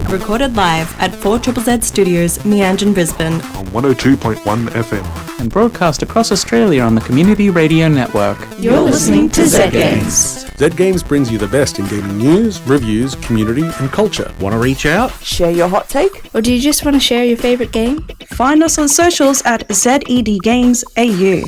recorded live at 4ZZZ Studios, Meanjin, Brisbane on 102.1 FM. And broadcast across Australia on the Community Radio Network. You're listening to Zed Games. Zed Games brings you the best in gaming news, reviews, community and culture. Want to reach out? Share your hot take? Or do you just want to share your favourite game? Find us on socials at Zed Games AU.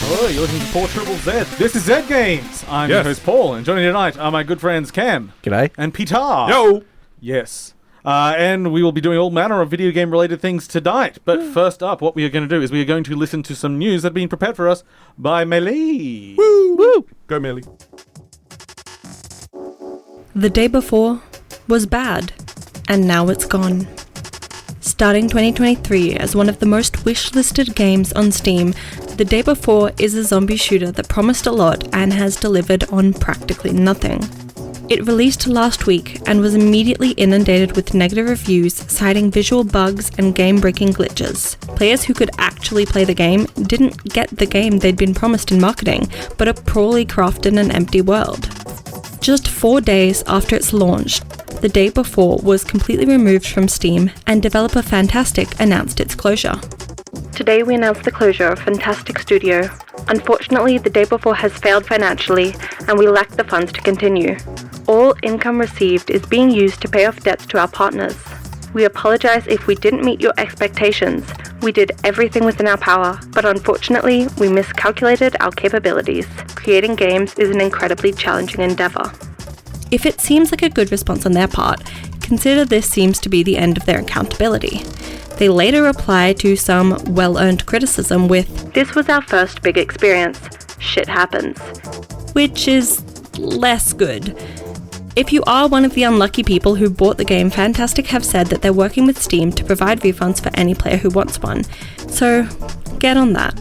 Hello, you're listening to 4ZZZ. This is Zed Games. I'm your host Paul, and joining me tonight are my good friends Cam. G'day. And Peter. Yo! Yes. And we will be doing all manner of video game related things tonight. But first up, what we are going to do is we are going to listen to some news that have been prepared for us by Maylee. Woo! Woo! Go Maylee. The day before was bad, and now it's gone. Starting 2023 as one of the most wish-listed games on Steam, The Day Before is a zombie shooter that promised a lot and has delivered on practically nothing. It released last week and was immediately inundated with negative reviews citing visual bugs and game-breaking glitches. Players who could actually play the game didn't get the game they'd been promised in marketing, but a poorly crafted and empty world. Just 4 days after its launch, The Day Before was completely removed from Steam, and developer Fantastic announced its closure. Today we announced the closure of Fantastic Studio. Unfortunately, The Day Before has failed financially, and we lack the funds to continue. All income received is being used to pay off debts to our partners. We apologize if we didn't meet your expectations. We did everything within our power, but unfortunately, we miscalculated our capabilities. Creating games is an incredibly challenging endeavor. If it seems like a good response on their part, consider this seems to be the end of their accountability. They later reply to some well-earned criticism with, "This was our first big experience. Shit happens." Which is less good. If you are one of the unlucky people who bought the game, Fantastic have said that they're working with Steam to provide refunds for any player who wants one. So, get on that.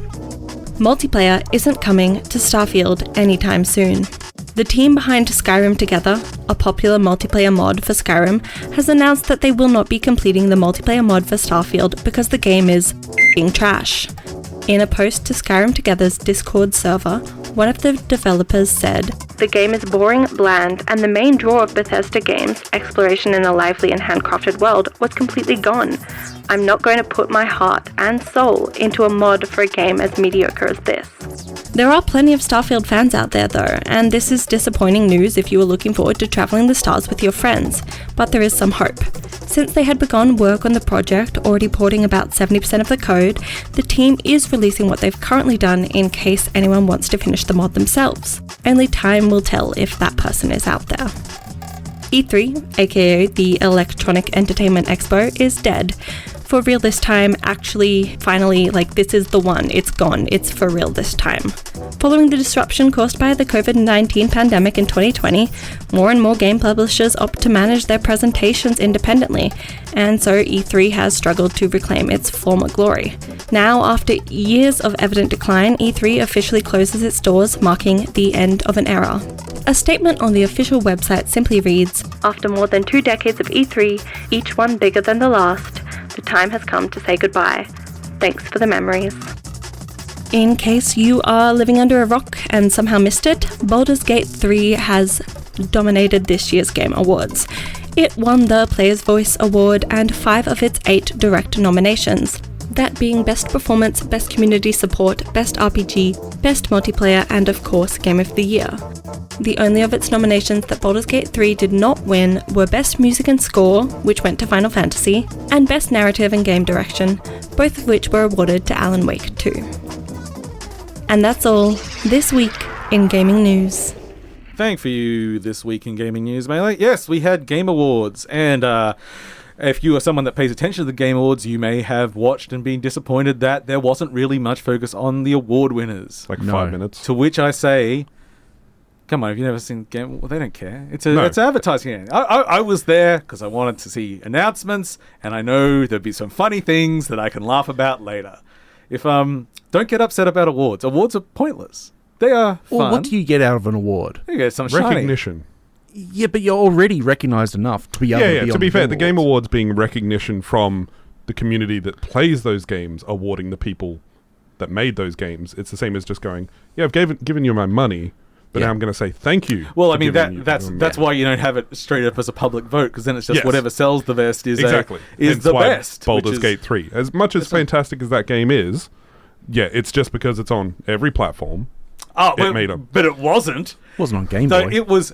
Multiplayer isn't coming to Starfield anytime soon. The team behind Skyrim Together, a popular multiplayer mod for Skyrim, has announced that they will not be completing the multiplayer mod for Starfield because the game is f***ing trash. In a post to Skyrim Together's Discord server, one of the developers said, "The game is boring, bland, and the main draw of Bethesda games, exploration in a lively and handcrafted world, was completely gone. I'm not going to put my heart and soul into a mod for a game as mediocre as this." There are plenty of Starfield fans out there though, and this is disappointing news if you are looking forward to traveling the stars with your friends, but there is some hope. Since they had begun work on the project, already porting about 70% of the code, the team is releasing what they've currently done in case anyone wants to finish the mod themselves. Only time will tell if that person is out there. E3, aka the Electronic Entertainment Expo, is dead. For real this time, actually, finally, this is the one. It's gone. It's for real this time. Following the disruption caused by the COVID-19 pandemic in 2020, more and more game publishers opt to manage their presentations independently, and so E3 has struggled to reclaim its former glory. Now, after years of evident decline, E3 officially closes its doors, marking the end of an era. A statement on the official website simply reads, "After more than 2 decades of E3, each one bigger than the last, the time has come to say goodbye. Thanks for the memories." In case you are living under a rock and somehow missed it, Baldur's Gate 3 has dominated this year's Game Awards. It won the Player's Voice Award and 5 of its 8 direct nominations. That being Best Performance, Best Community Support, Best RPG, Best Multiplayer, and of course Game of the Year. The only of its nominations that Baldur's Gate 3 did not win were Best Music and Score, which went to Final Fantasy, and Best Narrative and Game Direction, both of which were awarded to Alan Wake 2. And that's all this week in gaming news. Thank for you this week in gaming news, Maylee. Yes, we had Game Awards, and if you are someone that pays attention to the Game Awards, you may have watched and been disappointed that there wasn't really much focus on the award winners. 5 minutes. To which I say, come on, have you never seen Game? Well, they don't care. It's advertising. I was there because I wanted to see announcements, and I know there'll be some funny things that I can laugh about later. If don't get upset about awards. Awards are pointless. They are fun. Well, what do you get out of an award? You get some shiny. Recognition. Yeah, but you're already recognised enough to be able to be on to be fair, the Game Awards. Awards being recognition from the community that plays those games, awarding the people that made those games. It's the same as just going, yeah, I've given you my money, but now I'm going to say thank you. Well, I mean, that's why you don't have it straight up as a public vote, because then it's just whatever sells the best is Hence the why best. Baldur's Gate 3. As much as fantastic as that game is, it's just because it's on every platform. But it wasn't. It wasn't on Game Boy. It was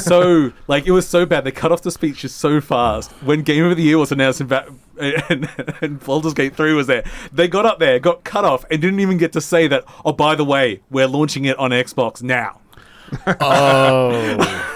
so it was so bad. They cut off the speeches so fast. When Game of the Year was announced and Baldur's Gate 3 was there, they got up there, got cut off, and didn't even get to say that, oh, by the way, we're launching it on Xbox now. Oh.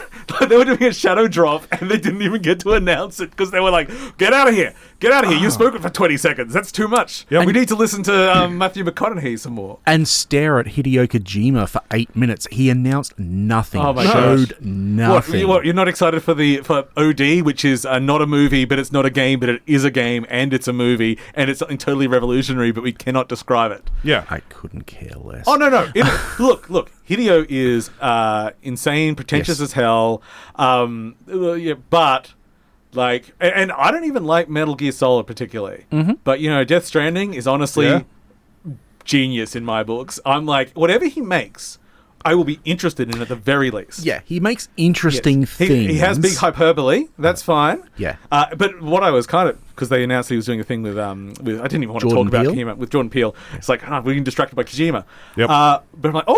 They were doing a shadow drop, and they didn't even get to announce it because they were like, get out of here. You've spoken for 20 seconds. That's too much. Yep. We need to listen to Matthew McConaughey some more. And stare at Hideo Kojima for 8 minutes. He announced nothing. Oh my showed nothing. What, you're not excited for OD, which is not a movie, but it's not a game, but it is a game, and it's a movie, and it's something totally revolutionary, but we cannot describe it. Yeah. I couldn't care less. Oh, no. Look. Hideo is insane, pretentious as hell, but like, and I don't even like Metal Gear Solid particularly, but Death Stranding is honestly genius in my books. I'm like, whatever he makes, I will be interested in at the very least. Yeah, he makes interesting things. He has big hyperbole. That's fine. Yeah. But what I was kind of, because they announced he was doing a thing with I didn't even want to talk about Kojima, with Jordan Peele. Yeah. It's like, we're getting distracted by Kojima. Yep. But I'm like,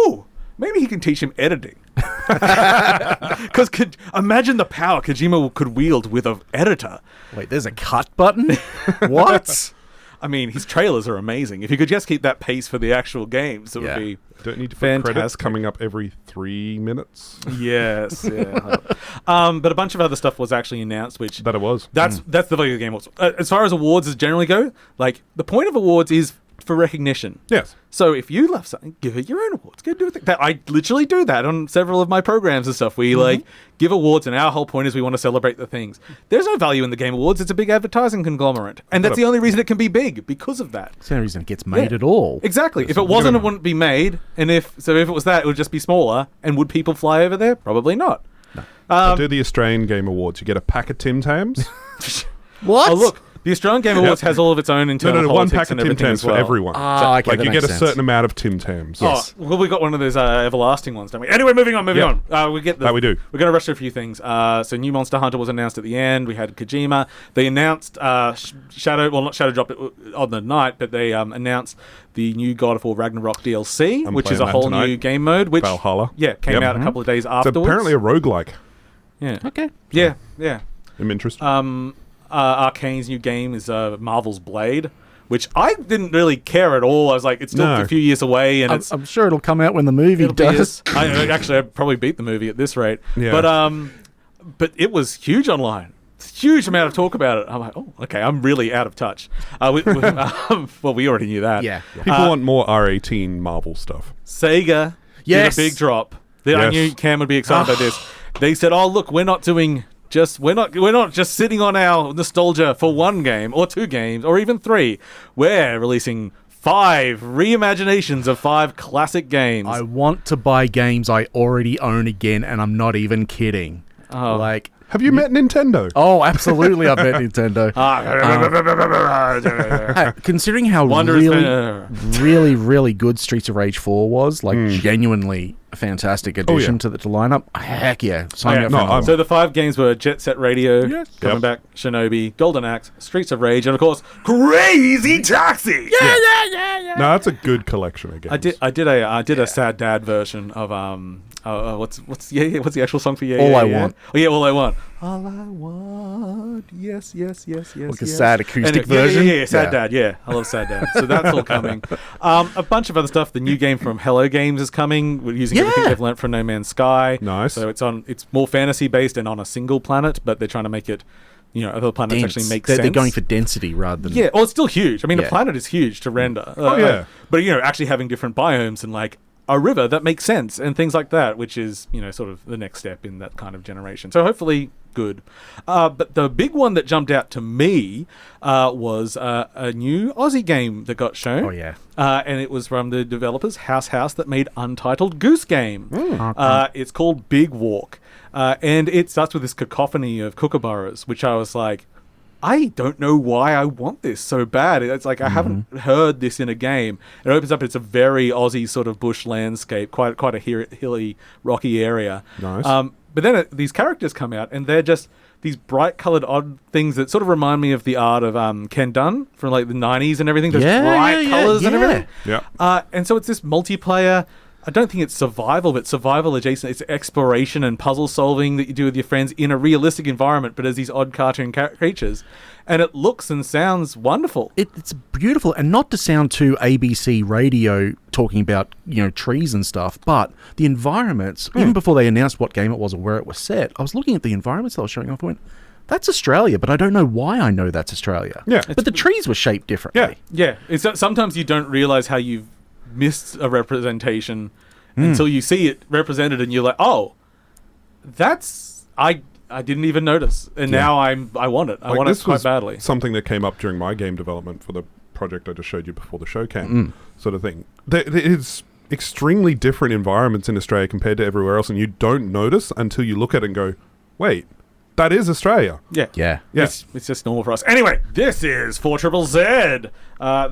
maybe he can teach him editing. Because imagine the power Kojima could wield with an editor. Wait, there's a cut button? What? I mean, his trailers are amazing. If you could just keep that pace for the actual games, it would be don't need to put fantastic. credits coming up every 3 minutes. Yes, yeah. But a bunch of other stuff was actually announced, which That it was. That's the value of the game. As far as awards generally go, like the point of awards is for recognition. Yes. So if you love something, give it your own awards. Go do it. I literally do that on several of my programs and stuff. We like give awards, and our whole point is we want to celebrate the things. There's no value in the Game Awards. It's a big advertising conglomerate, and that's the only reason it can be big, because of that. It's the only reason it gets made at all. Exactly. If it wasn't, it wouldn't be made. And if it was that, it would just be smaller. And would people fly over there? Probably not. No. I do the Australian Game Awards. You get a pack of Tim Tams. What? Oh, look. The Australian Game Awards has all of its own internal politics one pack of and Tim everything Tams as well. for everyone. Okay, like you get a certain amount of Tim Tams. Yes. Oh, well, we got one of those everlasting ones, don't we? Anyway, moving on. We get that we do. We're going to rush through a few things. So new Monster Hunter was announced at the end. We had Kojima. They announced not Shadow Drop it on the night, but they announced the new God of War Ragnarok DLC, which is a whole new game mode. Which Valhalla. Yeah, came out a couple of days afterwards. It's apparently a roguelike. Yeah. Okay. Yeah. I'm interested. Arcane's new game is Marvel's Blade, which I didn't really care at all. I was like, it's still a few years away, and I'm sure it'll come out when the movie does. I'd probably beat the movie at this rate. Yeah. But it was huge online. Huge amount of talk about it. I'm like, oh, okay, I'm really out of touch. Well, we already knew that. Yeah. People want more R18 Marvel stuff. Sega did a big drop. I knew Cam would be excited about this. They said, oh, look, we're not just sitting on our nostalgia for one game or two games or even three. We're releasing 5 reimaginations of 5 classic games. I want to buy games I already own again, and I'm not even kidding. Have you met Nintendo? Oh, absolutely, I've met Nintendo. Considering how really good Streets of Rage 4 was, genuinely a fantastic addition to the lineup. Heck yeah. Sign me up for another one. So the 5 games were Jet Set Radio, coming back, Shinobi, Golden Axe, Streets of Rage, and of course, Crazy Taxi! Yeah. No, that's a good collection of games. I did a Sad Dad version of what's the actual song for All I Want. Oh yeah, All I Want. All I want. Yes. Like a sad acoustic version. Yeah, Sad Dad. Yeah, I love Sad Dad. So that's all coming. A bunch of other stuff. The new game from Hello Games is coming. We're using everything they've learned from No Man's Sky. Nice. So it's more fantasy based and on a single planet, but they're trying to make it, other planets actually make sense. They're going for density rather than... Yeah, well, it's still huge. I mean, the planet is huge to render. But, actually having different biomes and, a river that makes sense and things like that, which is, sort of the next step in that kind of generation. So hopefully good. But the big one that jumped out to me was a new Aussie game that got shown. Oh, yeah. And it was from the developers House that made Untitled Goose Game. It's called Big Walk. And it starts with this cacophony of kookaburras, which I was like, I don't know why I want this so bad. It's like I haven't heard this in a game. It opens up. It's a very Aussie sort of bush landscape, quite a hilly, rocky area. Nice. But then these characters come out, and they're just these bright-coloured, odd things that sort of remind me of the art of Ken Dunn from like the 90s and everything. Those bright colours and everything. Yeah. And so it's this multiplayer. I don't think it's survival, but survival adjacent. It's exploration and puzzle solving that you do with your friends in a realistic environment, but as these odd cartoon creatures. And it looks and sounds wonderful. It's beautiful, and not to sound too ABC radio talking about, trees and stuff, but the environments, even before they announced what game it was or where it was set, I was looking at the environments that was showing off and went, that's Australia, but I don't know why I know that's Australia. Yeah. But the trees were shaped differently. Yeah. It's, sometimes you don't realise how you've missed a representation until you see it represented and you're like, oh, that's I didn't even notice, and now I want it. I want it quite badly. Something that came up during my game development for the project I just showed you before the show came, sort of thing. There is extremely different environments in Australia compared to everywhere else, and you don't notice until you look at it and go, wait, that is Australia. Yeah. It's just normal for us. Anyway, this is 4ZZZ.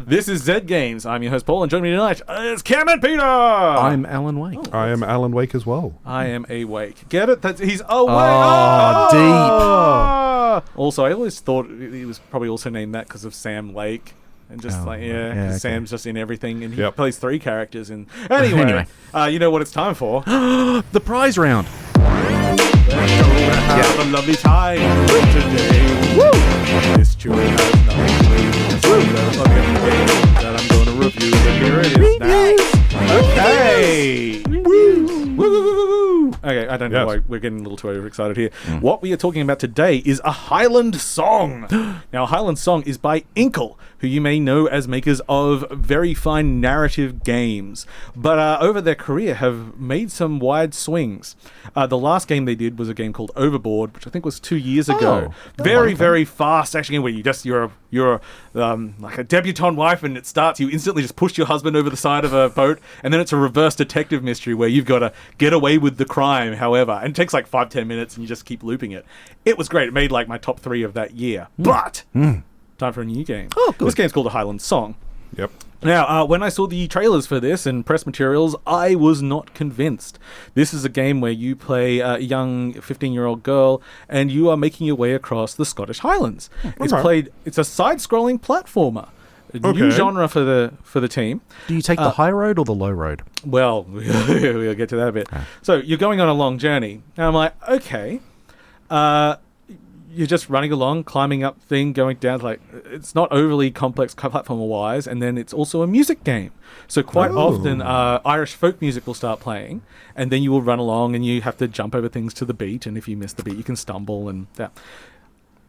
This is Zed Games. I'm your host, Paul, and joining me tonight is Cam and Peter. I'm Alan Wake. I am Alan Wake as well. I am awake. Get it? He's awake. Deep. Also, I always thought he was probably also named that because of Sam Lake. And just okay. Sam's just in everything, and he plays 3 characters. Anyway, you know what it's time for? The prize round. Have a lovely time today. Woo! This tune has nothing that I'm going to review, but here it is now. Okay. Woo! Okay, I don't know why we're getting a little too overexcited here. What we are talking about today is a Highland Song. Now, a Highland Song is by Inkle, who you may know as makers of very fine narrative games, but over their career have made some wide swings. The last game they did was a game called Overboard, which I think was 2 years ago. Very fast action game where you're like a debutante wife, and it starts, you instantly just push your husband over the side of a boat, and then it's a reverse detective mystery where you've got to get away with the crime, however, and it takes like 5-10 minutes and you just keep looping it. It was great. It made like my top 3 of that year. But time for a new game. This game's called a Highland Song. Yep. Now, when I saw the trailers for this and press materials, I was not convinced. This is a game where you play a young 15-year-old girl and you are making your way across the Scottish Highlands. It's a side-scrolling platformer. A new genre for the team. Do you take the high road or the low road? Well, we'll get to that a bit. So you're going on a long journey. And I'm like, okay. You're just running along, climbing up thing, going down. Like, it's not overly complex platformer-wise, and then it's also a music game. So quite often, Irish folk music will start playing, and then you will run along, and you have to jump over things to the beat, and if you miss the beat, you can stumble, and that.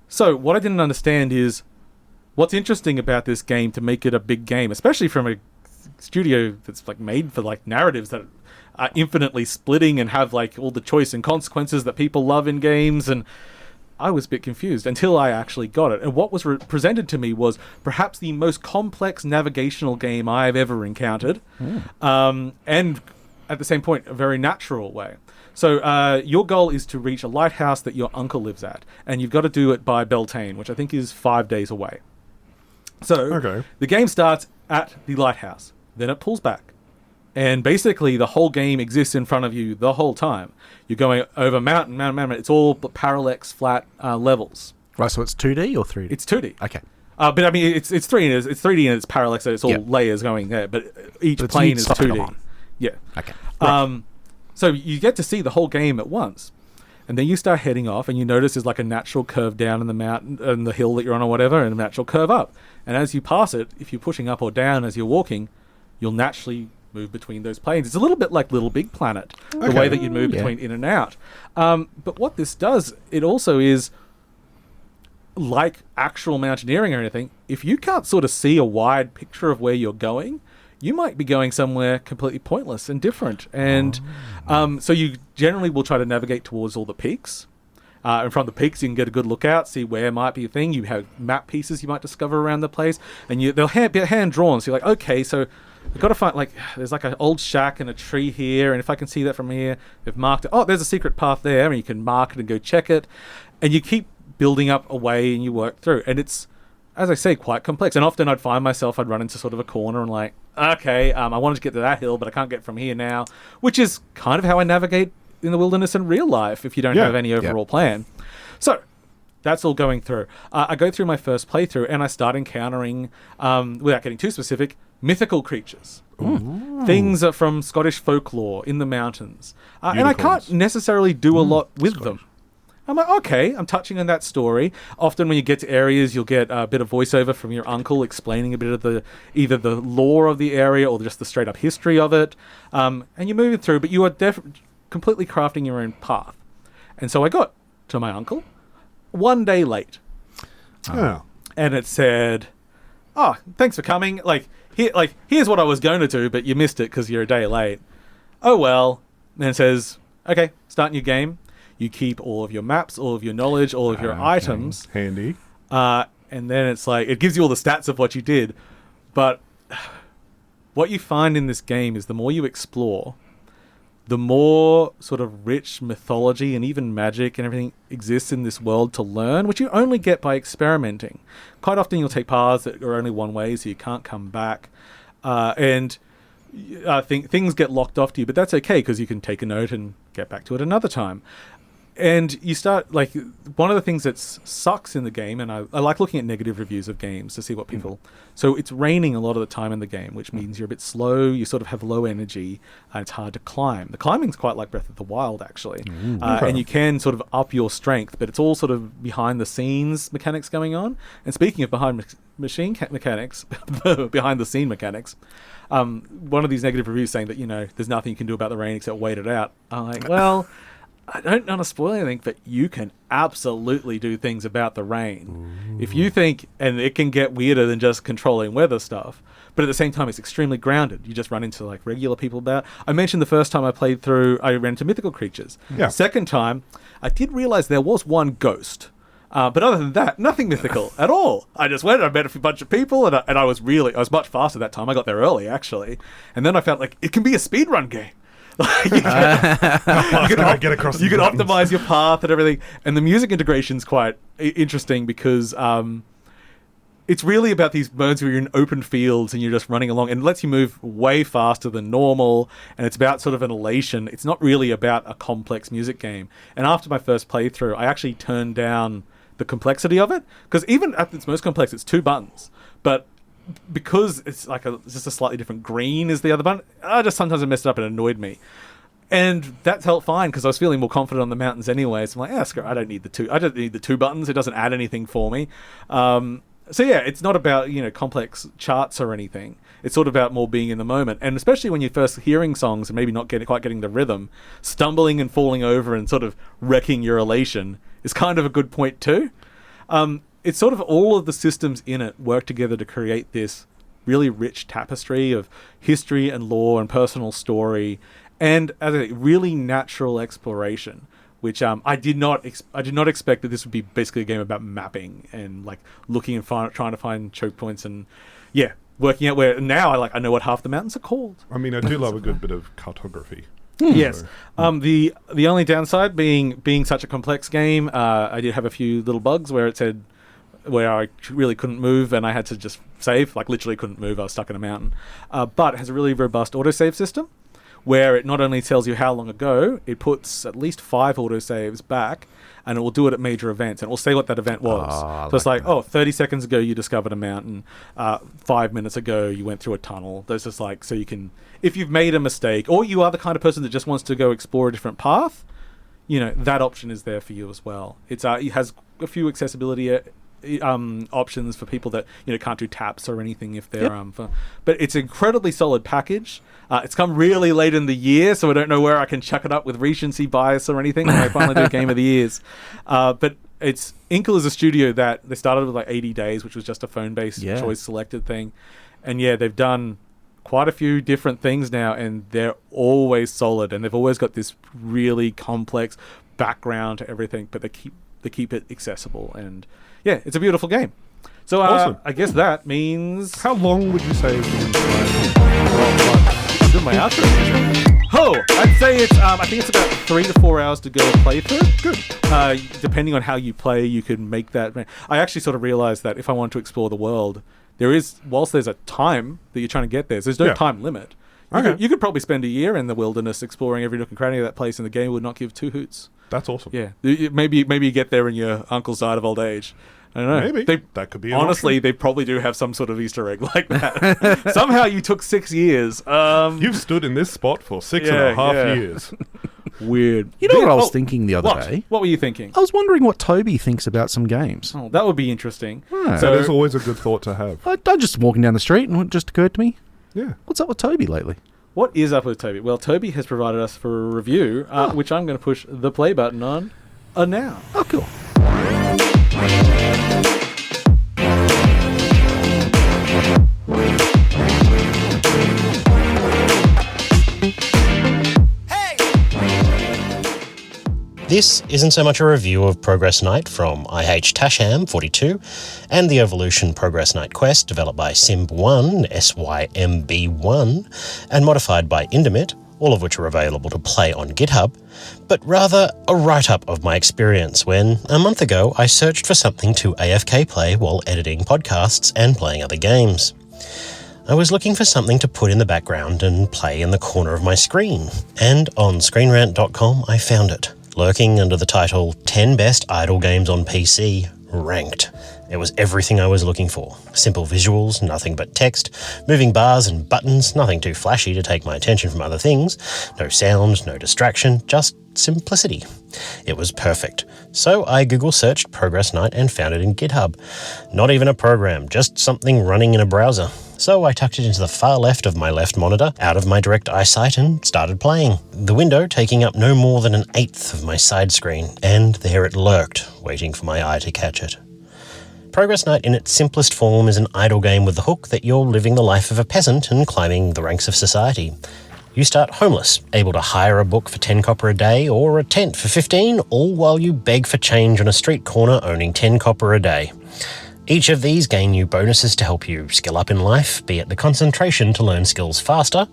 So what I didn't understand is what's interesting about this game to make it a big game, especially from a studio that's like made for like narratives that are infinitely splitting and have like all the choice and consequences that people love in games, and I was a bit confused until I actually got it. And what was presented to me was perhaps the most complex navigational game I've ever encountered. And at the same point, a very natural way. So your goal is to reach a lighthouse that your uncle lives at. And you've got to do it by Beltane, which I think is 5 days away. So the game starts at the lighthouse. Then it pulls back. And basically, the whole game exists in front of you the whole time. You're going over mountain. It's all parallax, flat levels. Right, so it's 2D or 3D? It's 2D. Okay. But I mean, it's 3D. It's 3D and it's parallax, so it's all layers going there. But each plane is 2D. Yeah. Okay. So you get to see the whole game at once. And then you start heading off, and you notice there's like a natural curve down in the mountain, and the hill that you're on or whatever, and a natural curve up. And as you pass it, if you're pushing up or down as you're walking, you'll naturally move between those planes. It's a little bit like Little Big Planet, the way that you move between in and out. But what this does, it also is like actual mountaineering or anything. If you can't sort of see a wide picture of where you're going, you might be going somewhere completely pointless and different. And so you generally will try to navigate towards all the peaks. And from the peaks, you can get a good look out, see where might be a thing. You have map pieces you might discover around the place, and they'll be hand drawn. So you're like, okay, so I've got to find, like, there's like an old shack and a tree here, and if I can see that from here, they've marked it. Oh, there's a secret path there, and you can mark it and go check it. And you keep building up a way and you work through. And it's, as I say, quite complex. And often I'd find myself, I'd run into sort of a corner and like, okay, I wanted to get to that hill, but I can't get from here now, which is kind of how I navigate in the wilderness in real life if you don't have any overall plan. So that's all going through. I go through my first playthrough and I start encountering, without getting too specific, mythical creatures. Things are from Scottish folklore in the mountains. And I can't necessarily do a lot with them. I'm like, okay, I'm touching on that story. Often when you get to areas, you'll get a bit of voiceover from your uncle explaining a bit of either the lore of the area or just the straight up history of it. And you're moving through, but you are completely crafting your own path. And so I got to my uncle 1 day late. And it said, oh, thanks for coming. Here's what I was going to do, but you missed it because you're a day late. Oh, well. And it says, okay, start new game. You keep all of your maps, all of your knowledge, all of your items. Handy. And then it's like, it gives you all the stats of what you did. But what you find in this game is the more you explore, the more sort of rich mythology and even magic and everything exists in this world to learn, which you only get by experimenting. Quite often you'll take paths that are only one way, so you can't come back. And I think things get locked off to you, but that's okay because you can take a note and get back to it another time. And you start, one of the things that sucks in the game, and I like looking at negative reviews of games to see what people... So it's raining a lot of the time in the game, which means you're a bit slow, you sort of have low energy, and it's hard to climb. The climbing's quite like Breath of the Wild, actually. And you can sort of up your strength, but it's all sort of behind-the-scenes mechanics going on. And speaking of behind-the-scene mechanics, one of these negative reviews saying that, there's nothing you can do about the rain except wait it out. I'm like, well... I don't want to spoil anything, but you can absolutely do things about the rain. If you think, and it can get weirder than just controlling weather stuff, but at the same time, it's extremely grounded. You just run into regular people about. I mentioned the first time I played through, I ran into mythical creatures. Yeah. Second time, I did realize there was one ghost. But other than that, nothing mythical at all. I just went, I met a bunch of people, and I was much faster that time. I got there early, actually. And then I felt like it can be a speedrun game. You can optimize your path and everything, and the music integration's quite interesting because it's really about these modes where you're in open fields and you're just running along, and it lets you move way faster than normal, and it's about sort of an elation. It's not really about a complex music game. And after my first playthrough, I actually turned down the complexity of it, because even at its most complex, it's 2 buttons, but because it's just a slightly different green is the other button, sometimes I messed it up and it annoyed me. And that felt fine because I was feeling more confident on the mountains anyway. So I'm like, screw it, I don't need the 2 buttons. It doesn't add anything for me. So yeah, it's not about, complex charts or anything. It's sort of about more being in the moment. And especially when you're first hearing songs and maybe not quite getting the rhythm, stumbling and falling over and sort of wrecking your elation is kind of a good point too. It's sort of all of the systems in it work together to create this really rich tapestry of history and lore and personal story, and as a really natural exploration, which I did not expect that this would be basically a game about mapping and looking and trying to find choke points and working out where. Now I know what half the mountains are called. I mean, I do love a good bit of cartography. Yes. The only downside being such a complex game, I did have a few little bugs where it said where I really couldn't move and I had to just save, literally couldn't move. I was stuck in a mountain. But it has a really robust autosave system where it not only tells you how long ago, it puts at least 5 autosaves back, and it will do it at major events, and it will say what that event was. So it's 30 seconds ago you discovered a mountain, 5 minutes ago you went through a tunnel. There's just so you can, if you've made a mistake, or you are the kind of person that just wants to go explore a different path, that option is there for you as well. It has a few accessibility options for people that can't do taps or anything if they're but it's an incredibly solid package. It's come really late in the year, so I don't know where I can chuck it up with recency bias or anything when I finally do Game of the Years. But it's Inkle is a studio that they started with 80 Days, which was just a phone-based choice selected thing, and they've done quite a few different things now, and they're always solid, and they've always got this really complex background to everything, but they keep it accessible, and it's a beautiful game. So awesome. I guess that means... How long would you say... I'm doing my outro. I'd say it's. I think it's about 3 to 4 hours to go play through. Good. Depending on how you play, you can make that. I actually sort of realized that if I want to explore the world, whilst there's a time that you're trying to get there's no time limit. You could probably spend a year in the wilderness exploring every nook and cranny of that place, and the game would not give two hoots. That's awesome. Yeah, maybe you get there and your uncle's died of old age. I don't know. Maybe. That could be an honestly, option. they probably do have some sort of Easter egg like that. Somehow you took 6 years. You've stood in this spot for 6.5 years. Weird. You know what I was thinking the other day? What were you thinking? I was wondering what Tobi thinks about some games. Oh, that would be interesting. Yeah. So that is always a good thought to have. I'm just walking down the street and it just occurred to me, Yeah. what's up with Tobi lately? What is up with Tobi? Well, Tobi has provided us for a review, which I'm going to push the play button on now. Oh, cool. This isn't so much a review of Progress Night from IH-Tasham42 and the Evolution Progress Night quest developed by Symb1, SYMB1, and modified by Indemit, all of which are available to play on GitHub, but rather a write-up of my experience when, a month ago, I searched for something to AFK play while editing podcasts and playing other games. I was looking for something to put in the background and play in the corner of my screen, and on ScreenRant.com I found it, lurking under the title 10 Best Idle Games on PC, Ranked. It was everything I was looking for. Simple visuals, nothing but text, moving bars and buttons, nothing too flashy to take my attention from other things, no sound, no distraction, just simplicity. It was perfect. So I Google searched Progress Night and found it in GitHub. Not even a program, just something running in a browser. So I tucked it into the far left of my left monitor, out of my direct eyesight, and started playing. The window taking up no more than 1/8 of my side screen, and there it lurked, waiting for my eye to catch it. Progress Night in its simplest form is an idle game with the hook that you're living the life of a peasant and climbing the ranks of society. You start homeless, able to hire a book for 10 copper a day or a tent for 15, all while you beg for change on a street corner owning 10 copper a day. Each of these gain you bonuses to help you skill up in life, be it the concentration to learn skills faster,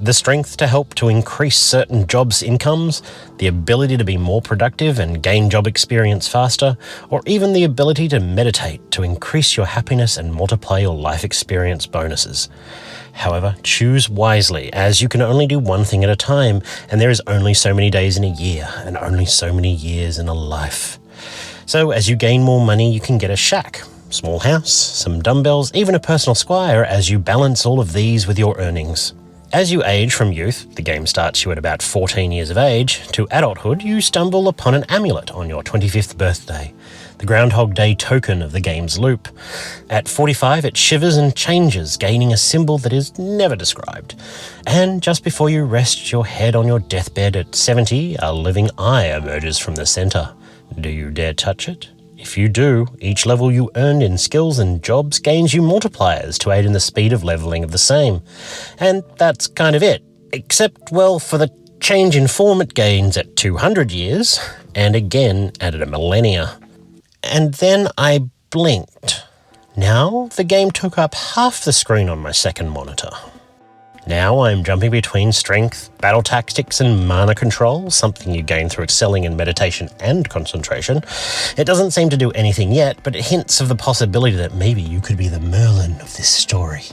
the strength to help to increase certain jobs' incomes, the ability to be more productive and gain job experience faster, or even the ability to meditate to increase your happiness and multiply your life experience bonuses. However, choose wisely, as you can only do one thing at a time, and there is only so many days in a year, and only so many years in a life. So as you gain more money, you can get a shack, small house, some dumbbells, even a personal squire as you balance all of these with your earnings. As you age from youth, the game starts you at about 14 years of age, to adulthood you stumble upon an amulet on your 25th birthday, the Groundhog Day token of the game's loop. At 45 it shivers and changes, gaining a symbol that is never described. And just before you rest your head on your deathbed at 70, a living eye emerges from the centre. Do you dare touch it? If you do, each level you earned in skills and jobs gains you multipliers to aid in the speed of leveling of the same. And that's kind of it. Except, well, for the change in form it gains at 200 years, and again at a millennia. And then I blinked. Now the game took up half the screen on my second monitor. Now I'm jumping between strength, battle tactics and mana control, something you gain through excelling in meditation and concentration. It doesn't seem to do anything yet, but it hints of the possibility that maybe you could be the Merlin of this story.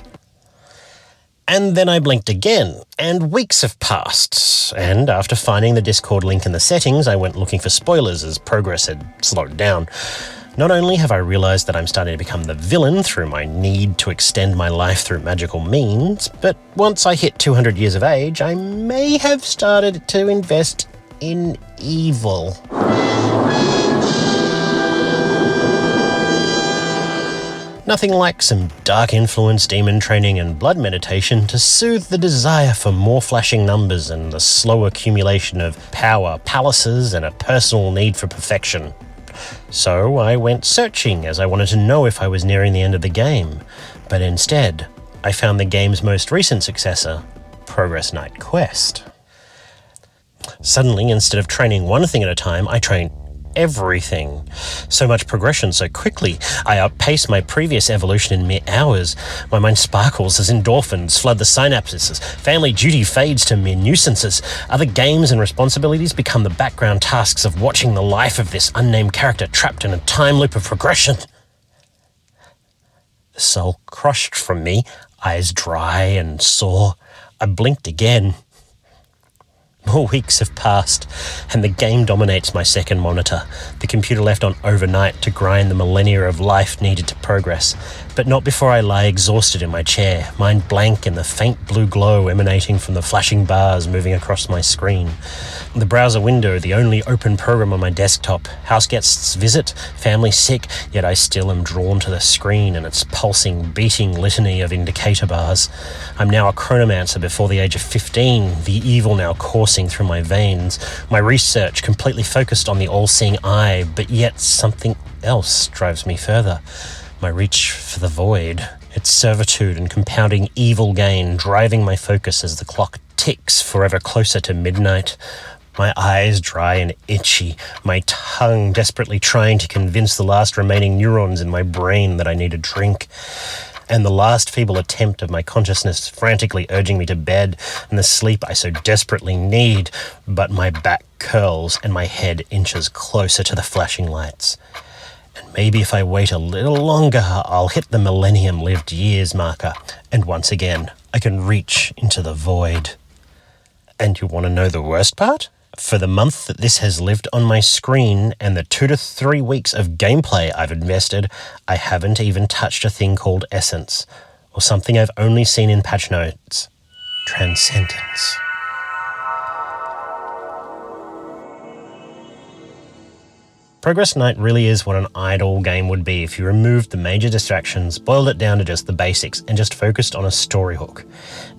And then I blinked again, and weeks have passed, and after finding the Discord link in the settings, I went looking for spoilers as progress had slowed down. Not only have I realised that I'm starting to become the villain through my need to extend my life through magical means, but once I hit 200 years of age, I may have started to invest in evil. Nothing like some dark influence, demon training and blood meditation to soothe the desire for more flashing numbers and the slow accumulation of power, palaces and a personal need for perfection. So I went searching as I wanted to know if I was nearing the end of the game, but instead I found the game's most recent successor, Progress Night Quest. Suddenly, instead of training one thing at a time, I trained everything. So much progression so quickly. I outpace my previous evolution in mere hours. My mind sparkles as endorphins flood the synapses. Family duty fades to mere nuisances. Other games and responsibilities become the background tasks of watching the life of this unnamed character trapped in a time loop of progression. The soul crushed from me, eyes dry and sore. I blinked again. More weeks have passed, and the game dominates my second monitor. The computer left on overnight to grind the millennia of life needed to progress, but not before I lie exhausted in my chair, mind blank in the faint blue glow emanating from the flashing bars moving across my screen. The browser window, the only open program on my desktop. House guests visit, family sick, yet I still am drawn to the screen and its pulsing, beating litany of indicator bars. I'm now a chronomancer before the age of 15, the evil now coursing through my veins, my research completely focused on the all-seeing eye, but yet something else drives me further. My reach for the void, its servitude and compounding evil gain driving my focus as the clock ticks forever closer to midnight. My eyes dry and itchy, my tongue desperately trying to convince the last remaining neurons in my brain that I need a drink. And the last feeble attempt of my consciousness frantically urging me to bed and the sleep I so desperately need, but my back curls and my head inches closer to the flashing lights. And maybe if I wait a little longer, I'll hit the millennium-lived years marker, and once again, I can reach into the void. And you want to know the worst part? For the month that this has lived on my screen and the 2 to 3 weeks of gameplay I've invested, I haven't even touched a thing called Essence, or something I've only seen in patch notes. Transcendence. Progress Night really is what an idle game would be if you removed the major distractions, boiled it down to just the basics, and just focused on a story hook.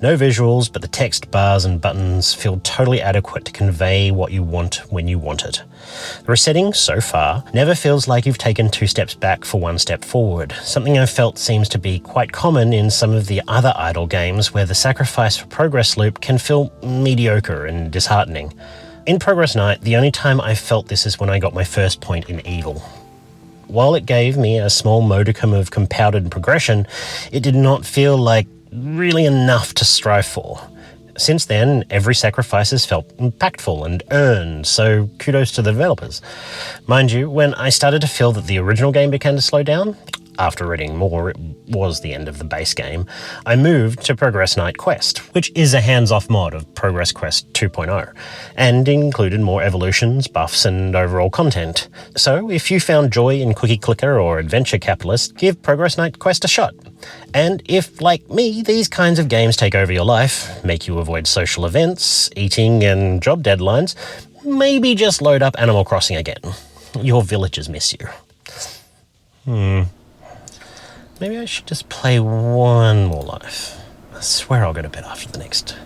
No visuals, but the text bars and buttons feel totally adequate to convey what you want when you want it. The resetting, so far, never feels like you've taken 2 steps back for 1 step forward, something I've felt seems to be quite common in some of the other idle games where the sacrifice for progress loop can feel mediocre and disheartening. In Progress Night, the only time I felt this is when I got my first point in Evil. While it gave me a small modicum of compounded progression, it did not feel like really enough to strive for. Since then, every sacrifice has felt impactful and earned, so kudos to the developers. Mind you, when I started to feel that the original game began to slow down, after reading more, it was the end of the base game, I moved to Progress Night Quest, which is a hands-off mod of Progress Quest 2.0, and included more evolutions, buffs, and overall content. So if you found joy in Cookie Clicker or Adventure Capitalist, give Progress Night Quest a shot. And if, like me, these kinds of games take over your life, make you avoid social events, eating, and job deadlines, maybe just load up Animal Crossing again. Your villagers miss you. Maybe I should just play one more life. I swear I'll go to bed after the next...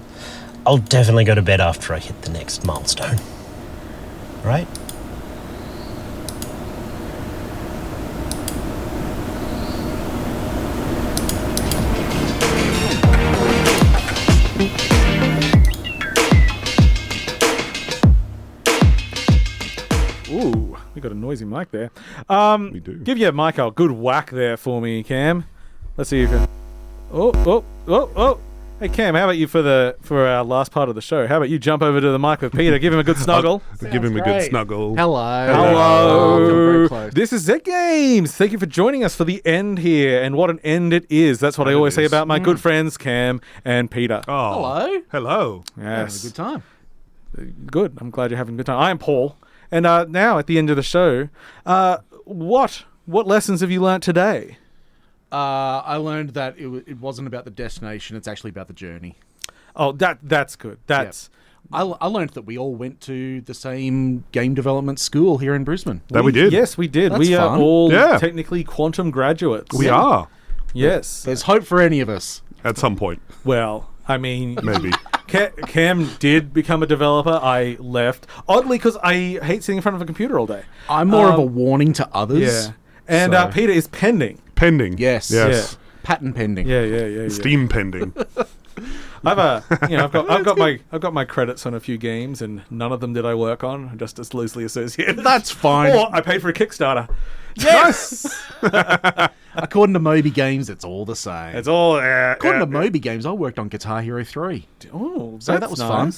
I'll definitely go to bed after I hit the next milestone. Right? Ooh, we got a noisy mic there. We do. Give your mic a good whack there for me, Cam. Let's see if you can... Oh. Hey, Cam, how about you for our last part of the show? How about you jump over to the mic with Peter, give him a good snuggle. Give him a good snuggle. Hello. Very close. This is Zed Games. Thank you for joining us for the end here, and what an end it is. That's what I always say about my good friends, Cam and Peter. Oh. Hello. Yes. Having a good time. Good. I'm glad you're having a good time. I am Paul. And now, at the end of the show, what lessons have you learnt today? I learned that it wasn't about the destination; it's actually about the journey. Oh, that's good. That's. Yep. I learned that we all went to the same game development school here in Brisbane. We did. Yes, we did. That's we are fun. all technically quantum graduates. We are. Yes. There's hope for any of us. At some point. Well, I mean... Maybe. Cam did become a developer. I left. Oddly, because I hate sitting in front of a computer all day. I'm more of a warning to others. Yeah. And Peter is pending. Pending. Yes. Yeah. Patent pending. Yeah. Steam pending. I've got my credits on a few games, and none of them did I work on. I'm just as loosely associated. That's fine. Or I paid for a Kickstarter. Yes. According to Moby Games, it's all the same. It's all. According to Moby Games, I worked on Guitar Hero 3. Oh, So that was fun.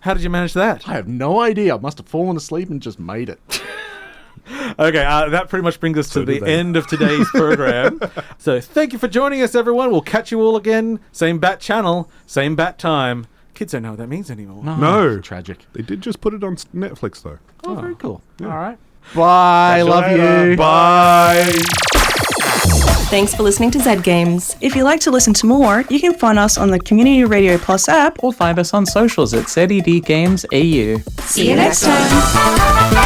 How did you manage that? I have no idea. I must have fallen asleep and just made it. Okay, that pretty much brings us to the end of today's program. So thank you for joining us, everyone. We'll catch you all again. Same bat channel, same bat time. Kids don't know what that means anymore. No. Tragic. They did just put it on Netflix, though. Oh, very cool. All right. Bye. Love you. Bye. Thanks for listening to Zed Games. If you'd like to listen to more, you can find us on the Community Radio Plus app. Or find us on socials at Zed Games AU. See you next time.